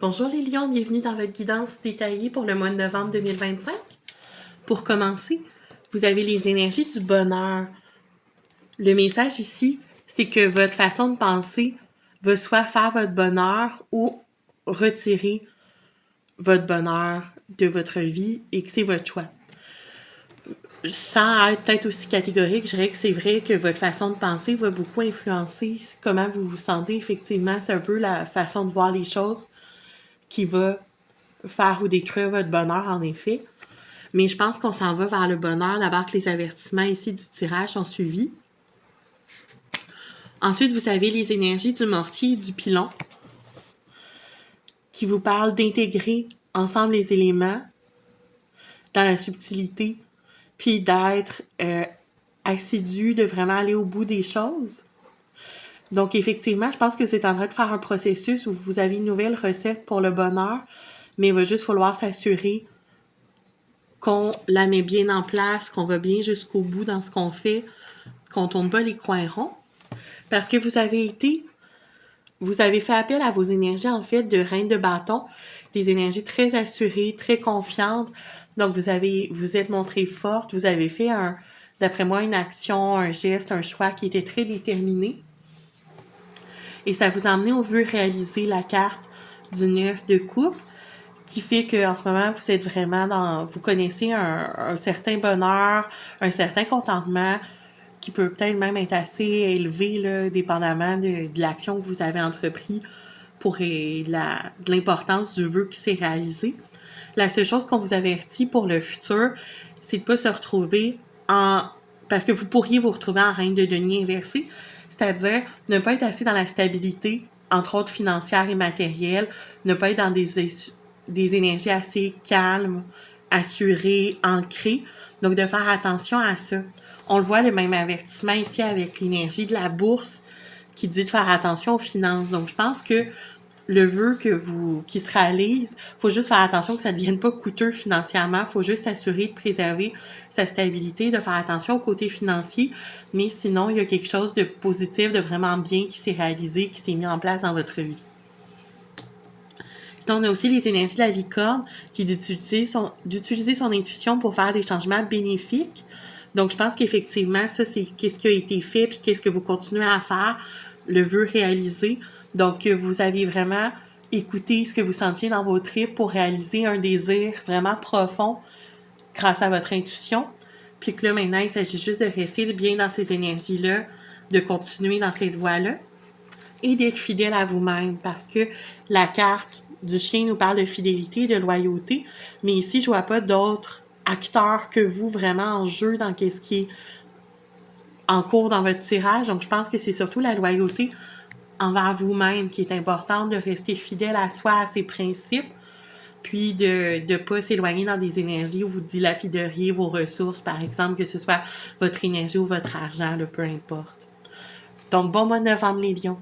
Bonjour les lions, bienvenue dans votre guidance détaillée pour le mois de novembre 2025. Pour commencer, vous avez les énergies du bonheur. Le message ici, c'est que votre façon de penser va soit faire votre bonheur ou retirer votre bonheur de votre vie et que c'est votre choix. Sans être peut-être aussi catégorique, je dirais que c'est vrai que votre façon de penser va beaucoup influencer comment vous vous sentez. Effectivement, c'est un peu la façon de voir les choses qui va faire ou détruire votre bonheur, en effet. Mais je pense qu'on s'en va vers le bonheur d'abord que les avertissements ici du tirage sont suivis. Ensuite, vous avez les énergies du mortier et du pilon qui vous parlent d'intégrer ensemble les éléments dans la subtilité, puis d'être assidu, de vraiment aller au bout des choses. Donc, effectivement, je pense que c'est en train de faire un processus où vous avez une nouvelle recette pour le bonheur, mais il va juste falloir s'assurer qu'on la met bien en place, qu'on va bien jusqu'au bout dans ce qu'on fait, qu'on tourne pas les coins ronds. Parce que vous avez fait appel à vos énergies, en fait, de reine de bâton, des énergies très assurées, très confiantes. Donc, vous êtes montré forte, vous avez fait d'après moi, une action, un geste, un choix qui était très déterminé. Et ça vous a amené au vu réaliser la carte du 9 de coupe, qui fait qu'en ce moment, vous êtes vraiment vous connaissez un certain bonheur, un certain contentement, qui peut peut-être même être assez élevé, là, dépendamment de l'action que vous avez entreprise pour de l'importance du vœu qui s'est réalisé. La seule chose qu'on vous avertit pour le futur, c'est de ne pas se retrouver parce que vous pourriez vous retrouver en reine de denier inversé, c'est-à-dire ne pas être assis dans la stabilité, entre autres financière et matérielle, ne pas être dans des énergies assez calmes, assurées, ancrées. Donc, de faire attention à ça. On le voit, le même avertissement ici avec l'énergie de la bourse qui dit de faire attention aux finances. Donc, je pense que le vœu qui se réalise, il faut juste faire attention que ça ne devienne pas coûteux financièrement. Il faut juste s'assurer de préserver sa stabilité, de faire attention au côté financier. Mais sinon, il y a quelque chose de positif, de vraiment bien qui s'est réalisé, qui s'est mis en place dans votre vie. Sinon, on a aussi les énergies de la licorne qui dit d'utiliser son intuition pour faire des changements bénéfiques. Donc, je pense qu'effectivement, ça, c'est qu'est-ce qui a été fait puis qu'est-ce que vous continuez à faire, le vœu réalisé. Donc, vous avez vraiment écouté ce que vous sentiez dans vos tripes pour réaliser un désir vraiment profond grâce à votre intuition. Puis que là, maintenant, il s'agit juste de rester bien dans ces énergies-là, de continuer dans cette voie-là et d'être fidèle à vous-même parce que la carte du chien nous parle de fidélité, de loyauté, mais ici, je vois pas d'autres acteurs que vous vraiment en jeu dans ce qui est en cours dans votre tirage. Donc, je pense que c'est surtout la loyauté envers vous-même qui est importante, de rester fidèle à soi, à ses principes, puis de ne pas s'éloigner dans des énergies où vous dilapideriez vos ressources, par exemple, que ce soit votre énergie ou votre argent, là, peu importe. Donc, bon mois de novembre, les lions!